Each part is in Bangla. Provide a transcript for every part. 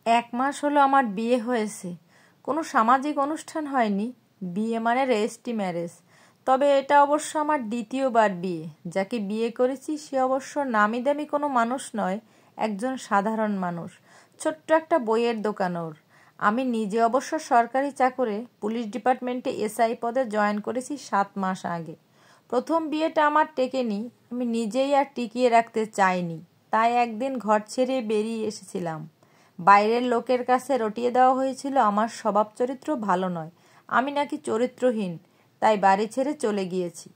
1 মাস হলো আমার বিয়ে হয়েছে। কোনো সামাজিক অনুষ্ঠান হয়নি। বিয়ে মানে রেজিস্ট্রি ম্যারেজ। তবে এটা অবশ্য আমার দ্বিতীয়বার বিয়ে। যাকে বিয়ে করেছি সে অবশ্য নামি দামি কোনো মানুষ নয়, একজন সাধারণ মানুষ। ছোট্ট একটা বইয়ের দোকান ওর। আমি নিজে অবশ্য সরকারি চাকরে, পুলিশ ডিপার্টমেন্টে এসআই পদে জয়েন করেছি 7 মাস আগে। প্রথম বিয়েটা আমার টেকেনি, আমি নিজেই আর টিকিয়ে রাখতে চাইনি। তাই একদিন ঘর ছেড়ে বেরিয়ে এসেছিলাম। বাইরের লোকের কাছে রটিয়ে দেওয়া হয়েছিল আমার স্বভাব চরিত্র ভালো নয়, আমি নাকি চরিত্রহীন, তাই বাড়ি ছেড়ে চলে গিয়েছি।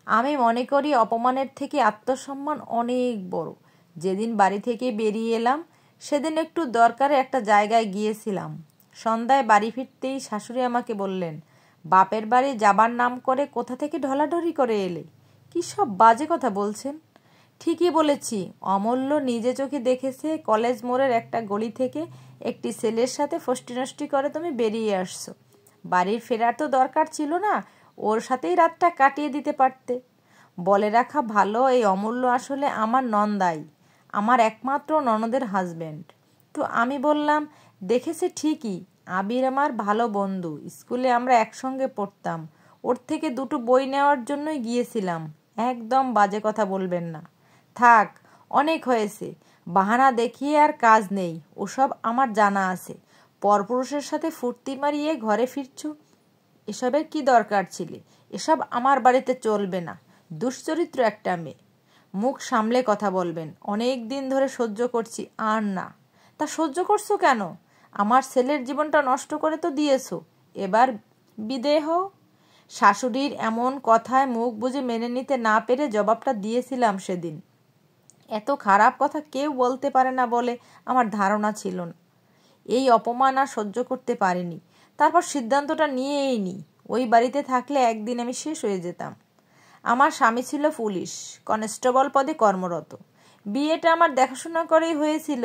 আমি মনে করি অপমানের থেকে আত্মসম্মান অনেক বড়। যেদিন বাড়ি থেকে বেরিয়ে এলাম সেদিন একটু দরকারে একটা জায়গায় গিয়েছিলাম। সন্ধ্যায় বাড়ি ফিরতেই শাশুড়ি আমাকে বললেন, বাপের বাড়ি যাবার নাম করে কোথা থেকে ঢলাঢলি করে এলে? কী সব বাজে কথা বলছেন? ঠিকই বলেছি। অমূল্য নিজে চোখে দেখেছে কলেজ মোড়ের একটা গলি থেকে একটি ছেলের সাথে ফষ্টিনষ্টি করে তুমি বেরিয়ে আসছো। বাড়ির ফেরার তো দরকার ছিল না, ওর সাথেই রাতটা কাটিয়ে দিতে পারতে। বলে রাখা ভালো, এই অমূল্য আসলে আমার নন্দাই, আমার একমাত্র ননদের হাজবেন্ড। তো আমি বললাম, দেখেছে ঠিকই, আবির আমার ভালো বন্ধু, স্কুলে আমরা একসঙ্গে পড়তাম, ওর থেকে 2টো বই নেওয়ার জন্যই গিয়েছিলাম। একদম বাজে কথা বলবেন না। থাক, অনেক হয়েছে। বাহানা দেখিয়ে আর কাজ নেই, ওসব আমার জানা আছে। পরপুরুষের সাথে ফুর্তি মারিয়ে ঘরে ফিরছো, এসবের কি দরকার ছিল? এসব আমার বাড়িতে চলবে না। দুশ্চরিত্র একটা মেয়ে। মুখ সামলে কথা বলবেন। অনেক দিন ধরে সহ্য করছি, আর না। তা সহ্য করছো কেন? আমার ছেলের জীবনটা নষ্ট করে তো দিয়েছো, এবার বিদেয় হও। শাশুড়ির এমন কথায় মুখ বুজে মেনে নিতে না পেরে জবাবটা দিয়েছিলাম সেদিন। এত খারাপ কথা কেউ বলতে পারে না বলে আমার ধারণা ছিল না। এই অপমান আর সহ্য করতে পারিনি। তারপর সিদ্ধান্তটা নিয়েই নিই, ওই বাড়িতে থাকলে একদিন আমি শেষ হয়ে যেতাম। আমার স্বামী ছিল পুলিশ কনস্টেবল পদে কর্মরত। বিয়েটা আমার দেখাশোনা করেই হয়েছিল।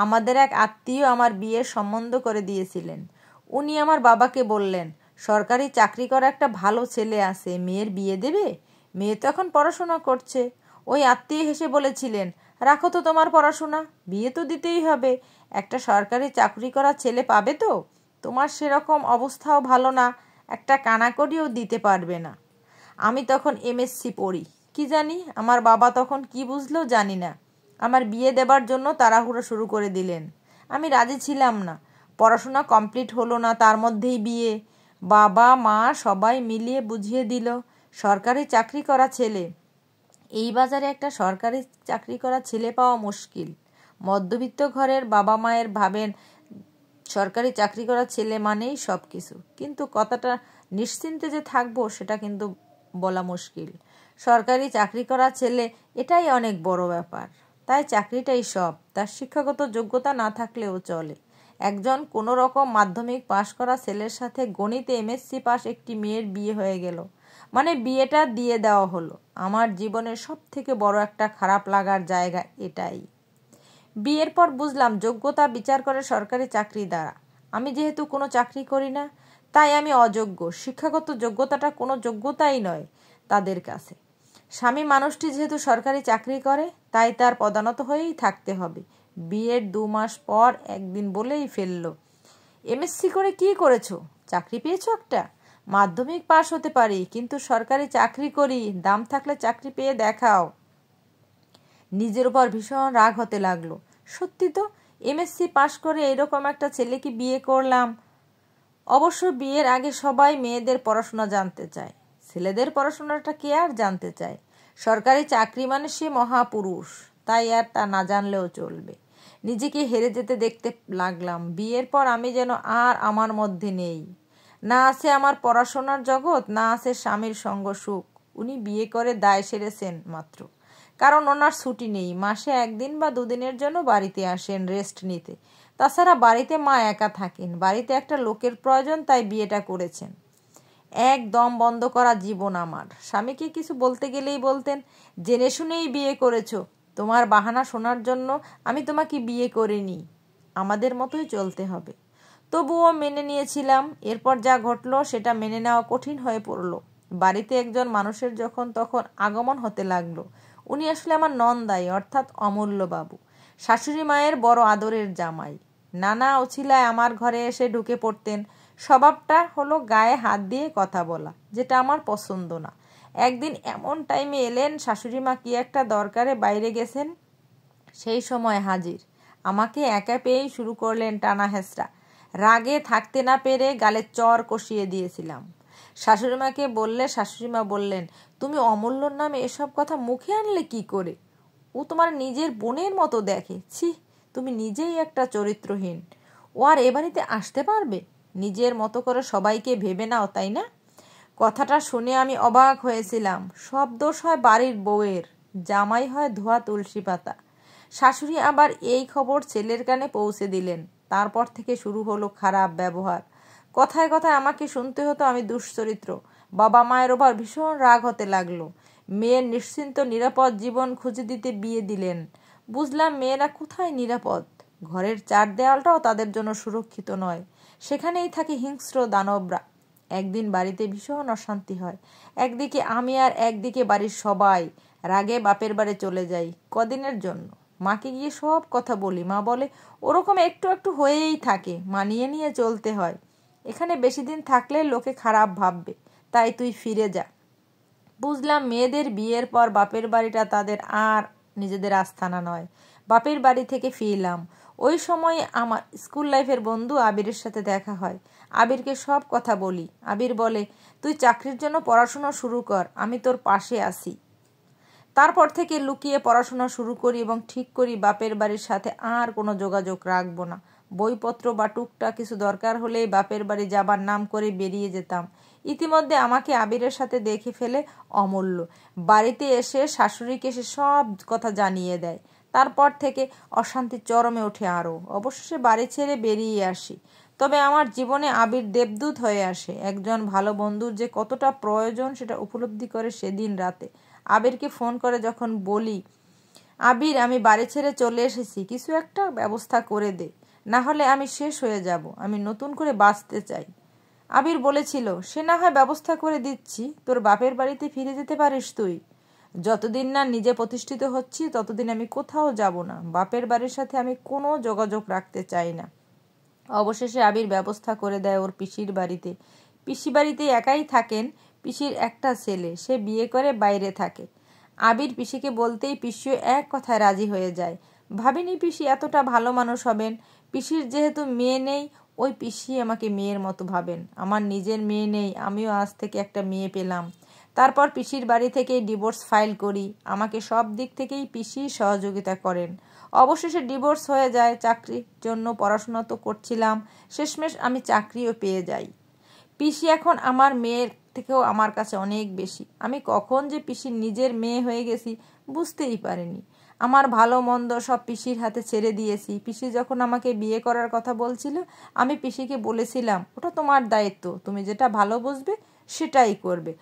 আমাদের এক আত্মীয় আমার বিয়ের সম্বন্ধ করে দিয়েছিলেন। উনি আমার বাবাকে বললেন, সরকারি চাকরি করা একটা ভালো ছেলে আছে, মেয়ের বিয়ে দেবে? মেয়ে তো এখন পড়াশোনা করছে। ওই আত্মীয় হেসে বলেছিলেন, রাখো তো তোমার পড়াশোনা, বিয়ে তো দিতেই হবে। একটা সরকারি চাকরি করা ছেলে পাবে তো? তোমার সেরকম অবস্থাও ভালো না, একটা কানাকড়িও দিতে পারবে না। আমি তখন এমএসসি পড়ি। কি জানি আমার বাবা তখন কি বুঝলো জানি না, আমার বিয়ে দেবার জন্য তাড়াহুড়ো শুরু করে দিলেন। আমি রাজি ছিলাম না। পড়াশোনা কমপ্লিট হলো না, তার মধ্যেই বিয়ে। বাবা মা সবাই মিলিয়ে বুঝিয়ে দিল, সরকারি চাকরি করা ছেলে। এই বাজারে একটা সরকারি চাকরি করা ছেলে পাওয়া মুশকিল। মধ্যবিত্ত ঘরের বাবা মায়ের ভাবেন সরকারি চাকরি করা ছেলে মানেই সব কিছু, কিন্তু কথাটা নিশ্চিন্তে যে থাকবো সেটা কিন্তু বলা মুশকিল। সরকারি চাকরি করা ছেলে, এটাই অনেক বড় ব্যাপার। তাই চাকরিটাই সব, তার শিক্ষাগত যোগ্যতা না থাকলেও চলে। একজন কোনো রকম মাধ্যমিক পাশ করা ছেলের সাথে গণিতে এমএসসি পাশ একটি মেয়ের বিয়ে হয়ে গেল, মানে বিয়েটা দিয়ে দেওয়া হলো। আমার জীবনের সব থেকে বড় একটা খারাপ লাগার জায়গা এটাই। বিয়ের পর বুঝলাম যোগ্যতা বিচার করে সরকারি চাকরি দ্বারা। আমি যেহেতু কোনো চাকরি করি না, তাই আমি অযোগ্য। শিক্ষাগত যোগ্যতাটা কোনো যোগ্যতাই নয় তাদের কাছে। স্বামী মানুষটি যেহেতু সরকারি চাকরি করে, তাই তার পদানত হয়েই থাকতে হবে। বিয়ের 2 মাস পর একদিন বলেই ফেললো, এমএসসি করে কি করেছো? চাকরি পেয়েছো একটা? মাধ্যমিক পাশ হতে পারি, কিন্তু সরকারি চাকরি করি, দাম থাকলে চাকরি পেয়ে দেখাও। নিজের উপর ভীষণ রাগ হতে লাগলো। সত্যি তো, এমএসসি পাশ করে এরকম একটা ছেলেকে বিয়ে করলাম। অবশ্য বিয়ের আগে সবাই মেয়েদের পড়াশোনা জানতে চায়, ছেলেদের পড়াশোনাটা কে আর জানতে চায়? সরকারি চাকরি মানে সে মহাপুরুষ, তাই আর তা না জানলেও চলবে। নিজেকে হেরে যেতে দেখতে লাগলাম। বিয়ের পর আমি যেন আর আমার মধ্যে নেই। না আছে আমার পড়াশোনার জগৎ, না আছে স্বামীর সঙ্গ সুখ। উনি বিয়ে করে দায় সেরেছেন মাত্র, কারণ ওনার ছুটি নেই। মাসে 1 দিন বা 2 দিনের জন্য বাড়িতে আসেন রেস্ট নিতে। তাছাড়া বাড়িতে মা একা থাকেন, বাড়িতে একটা লোকের প্রয়োজন, তাই বিয়েটা করেছেন। একদম বন্ধ করা জীবন আমার। স্বামীকে কিছু বলতে গেলেই বলতেন, জেনে শুনেই বিয়ে করেছো, তোমার বাহানা শোনার জন্য আমি তোমাকে বিয়ে করিনি, আমাদের মতোই চলতে হবে। তবুও মেনে নিয়েছিলাম। এরপর যা ঘটলো সেটা মেনে নেওয়া কঠিন হয়ে পড়লো। বাড়িতে একজন মানুষের যখন তখন আগমন হতে লাগলো। উনি আসলে আমার নন্দাই, অর্থাৎ অমূল্যবাবু, শাশুড়ি মায়ের বড় আদরের জামাই। নানা অছিলায় আমার ঘরে এসে ঢুকে পড়তেন। স্বভাবটা হলো গায়ে হাত দিয়ে কথা বলা, যেটা আমার পছন্দ না। একদিন এমন টাইমে এলেন, শাশুড়ি মা কি একটা দরকারে বাইরে গেছেন, সেই সময় হাজির। আমাকে একা পেয়েই শুরু করলেন টানা হেঁচড়া। রাগে থাকতে না পেরে গালে চর কষিয়ে দিয়েছিলাম। শাশুড়িমাকে বললে শাশুড়িমা বললেন, তুমি অমূল্যর নামে এসব কথা মুখে আনলে কি করে? ও তোমার নিজের বোনের মতো দেখে। ছি, তুমি নিজেই একটা চরিত্রহীন। ও আর এ বাড়িতে আসতে পারবে? নিজের মতো করে সবাইকে ভেবে নাও, তাই না? কথাটা শুনে আমি অবাক হয়েছিলাম। সব দোষ হয় বাড়ির বউয়ের, জামাই হয় ধোয়া তুলসী পাতা। শাশুড়ি আবার এই খবর ছেলের কানে পৌঁছে দিলেন। তারপর থেকে শুরু হলো খারাপ ব্যবহার। কথায় কথায় আমাকে শুনতে হতো আমি দুশ্চরিত্র। বাবা মায়ের ওপর ভীষণ রাগ হতে লাগলো। মেয়ের নিশ্চিন্ত নিরাপদ জীবন খুঁজে দিতে বিয়ে দিলেন। বুঝলাম মেয়েরা কোথায় নিরাপদ। ঘরের চার দেয়ালটাও তাদের জন্য সুরক্ষিত নয়। সেখানেই থাকে হিংস্র দানবরা। একদিন বাড়িতে ভীষণ অশান্তি হয়। একদিকে আমি আর একদিকে বাড়ির সবাই। রাগে বাপের বাড়ি চলে যাই কদিনের জন্য। মাকে গিয়ে সব কথা বলি। মা বলে, ওরকম একটু একটু হয়েই থাকে, মানিয়ে নিয়ে চলতে হয়। এখানে বেশি দিন থাকলে লোকে খারাপ ভাববে, তাই তুই ফিরে যা। বুঝলাম মেয়েদের বিয়ের পর বাপের বাড়িটা তাদের আর নিজেদের আস্থানা নয়। বাপের বাড়ি থেকে ফিরলাম। ওই সময় আমার স্কুল লাইফের বন্ধু আবিরের সাথে দেখা হয়। আবিরকে সব কথা বলি। আবির বলে, তুই চাকরির জন্য পড়াশোনা শুরু কর, আমি তোর পাশে আছি। তারপর থেকে লুকিয়ে পড়াশোনা শুরু করি এবং ঠিক করি বাপের বাড়ির সাথে আর কোনো যোগাযোগ রাখবো না। বইপত্র বা টুকটাক কিছু দরকার হলেই বাপের বাড়ি যাবার নাম করে বেরিয়ে যেতাম। ইতিমধ্যে আমাকে আবিরের সাথে দেখে ফেলে অমূল্য। বাড়িতে এসে শাশুড়িকে সে সব কথা জানিয়ে দেয়। তারপর থেকে অশান্তি চরমে ওঠে আরও। অবশেষে বাড়ি ছেড়ে বেরিয়ে আসি। তবে আমার জীবনে আবির দেবদূত হয়ে আসে। একজন ভালো বন্ধুর যে কতটা প্রয়োজন সেটা উপলব্ধি করে সেদিন রাতে। আবিরকে ফোন করে যখন বলি, আবির আমি বাড়ি ছেড়ে চলে এসেছি, কিছু একটা ব্যবস্থা করে দে, না হলে আমি শেষ হয়ে যাব, আমি নতুন করে বাঁচতে চাই। আবির বলেছিল, সে না হয় ব্যবস্থা করে দিচ্ছি, তোর বাপের বাড়িতে ফিরে যেতে পারিস তুই। যতদিন না নিজে প্রতিষ্ঠিত হচ্ছি ততদিন আমি কোথাও যাব না। বাপের বাড়ির সাথে আমি কোনো যোগাযোগ রাখতে চাই না। অবশেষে আবির ব্যবস্থা করে দেয় ওর পিসির বাড়িতে। পিসি বাড়িতে একাই থাকেন। পিসির একটা ছেলে, সে বিয়ে করে বাইরে থাকে। আবির পিসিকে বলতেই পিসিও এক কথায় রাজি হয়ে যায়। ভাবিনি পিসি এতটা ভালো মানুষ হবেন। পিসির যেহেতু মেয়ে নেই, ওই পিসি আমাকে মেয়ের মতো ভাবেন। আমার নিজের মেয়ে নেই, আমিও আজ থেকে একটা মেয়ে পেলাম। তারপর পিসির বাড়ি থেকেই ডিভোর্স ফাইল করি। আমাকে সব দিক থেকেই পিসি সহযোগিতা করেন। অবশেষে ডিভোর্স হয়ে যায়। চাকরির জন্য পড়াশোনা তো করছিলাম, শেষমেশ আমি চাকরিও পেয়ে যাই। পিসি এখন আমার মেয়ের থেকেও আমার কাছে অনেক বেশি। আমি কখন যে পিসির নিজের মেয়ে হয়ে গেছি বুঝতেই পারিনি। আমার ভালো মন্দ সব পিসির হাতে ছেড়ে দিয়েছি। পিসি যখন আমাকে বিয়ে করার কথা বলছিল, আমি পিসিকে বলেছিলাম, ওটা তোমার দায়িত্ব, তুমি যেটা ভালো বুঝবে সেটাই করবে।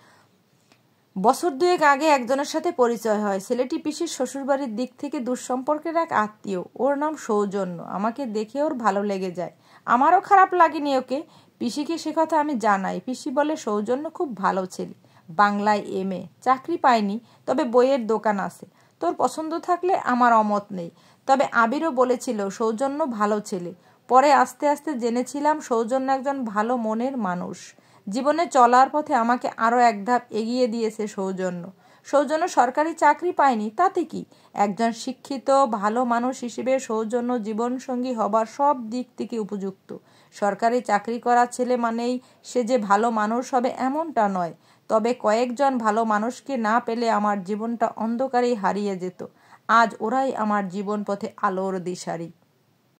বছর দুয়েক আগে একজনের সাথে পরিচয় হয়। ছেলেটি পিসির শ্বশুরবাড়ির দিক থেকে দুঃসম্পর্কের এক আত্মীয়। ওর নাম সৌজন্য। আমাকে দেখে ওর ভালো লেগে যায়। আমারও খারাপ লাগেনি ওকে। পিসিকে সে কথা আমি জানাই। পিসি বলে, সৌজন্য খুব ভালো ছেলে, বাংলায় MA, চাকরি পায়নি, তবে বইয়ের দোকান আছে। তোর পছন্দ থাকলে আমার অমত নেই। তবে আবিরও বলেছিল সৌজন্য ভালো ছেলে। পরে আস্তে আস্তে জেনেছিলাম সৌজন্য একজন ভালো মনের মানুষ। জীবনে চলার পথে আমাকে আরও এক ধাপ এগিয়ে দিয়েছে সৌজন্য। সৌজন্য সরকারি চাকরি পায়নি, তাতে কি? একজন শিক্ষিত ভালো মানুষ হিসেবে সৌজন্য জীবনসঙ্গী হবার সব দিক থেকে উপযুক্ত। সরকারি চাকরি করা ছেলে মানেই সে যে ভালো মানুষ হবে এমনটা নয়। তবে কয়েকজন ভালো মানুষকে না পেলে আমার জীবনটা অন্ধকারেই হারিয়ে যেত। আজ ওরাই আমার জীবন পথে আলোর দিশারি।